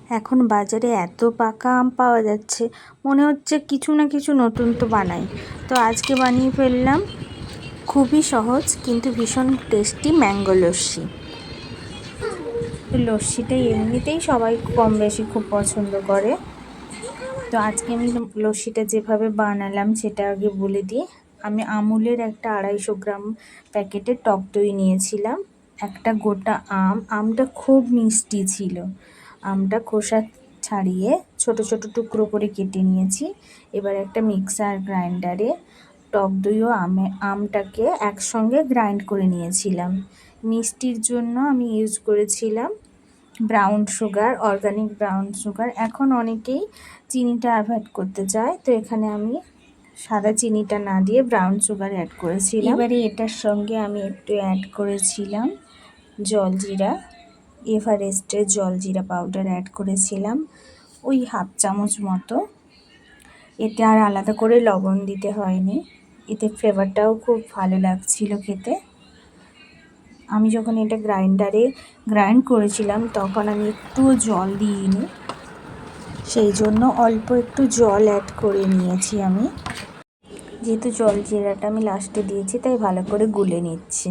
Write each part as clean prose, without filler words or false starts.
এখন বাজারে এত পাকা আম পাওয়া যাচ্ছে, মনে হচ্ছে কিছু না কিছু নতুন তো বানাই। তো আজকে বানিয়ে ফেললাম খুবই সহজ কিন্তু ভীষণ টেস্টি ম্যাঙ্গো লস্যি। লস্যিটা এমনিতেই সবাই কম বেশি খুব পছন্দ করে। তো আজকে আমি লস্যিটা যেভাবে বানালাম সেটা আগে বলে দিই। আমি আমুলের একটা 250 গ্রাম প্যাকেটের টক দই নিয়েছিলাম, একটা গোটা আমটা খুব মিষ্টি ছিল। আমটা খোসা ছাড়িয়ে ছোট ছোট টুকরো করে কেটে নিয়েছি। এবার একটা মিক্সার গ্রাইন্ডারে টক দই ও আমটাকে একসঙ্গে গ্রাইন্ড করে নিয়েছিলাম। মিষ্টির জন্য আমি ইউজ করেছিলাম brown sugar, organic brown sugar. এখন অনেকেই চিনিটা অ্যাভয়েড করতে চায়, তো এখানে আমি সাদা চিনিটা না দিয়ে ব্রাউন সুগার অ্যাড করেছিলাম। এবারে এটার সঙ্গে আমি একটু অ্যাড করেছিলাম জলজিরা, এভারেস্টের জলজিরা পাউডার অ্যাড করেছিলাম ওই 1/2 চামচ মতো। এতে আর আলাদা করে লবণ দিতে হয়নি, এতে ফ্লেভারটাও খুব ভালো লাগছিল খেতে। আমি যখন এটা গ্রাইন্ডারে গ্রাইন্ড করেছিলাম তখন আমি একটুও জল দিইনি, সেই জন্য অল্প একটু জল অ্যাড করে নিয়েছি আমি। যেহেতু জলজিরাটা আমি লাস্টে দিয়েছি তাই ভালো করে গুলে নিচ্ছি।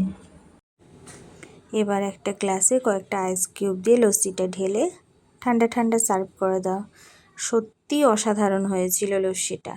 এবার একটা গ্লাসে কয়েকটা আইস কিউব দিয়ে লস্যিটা ঢেলে ঠান্ডা ঠান্ডা সার্ভ করে দাও। সত্যি অসাধারণ হয়েছিল লস্যিটা।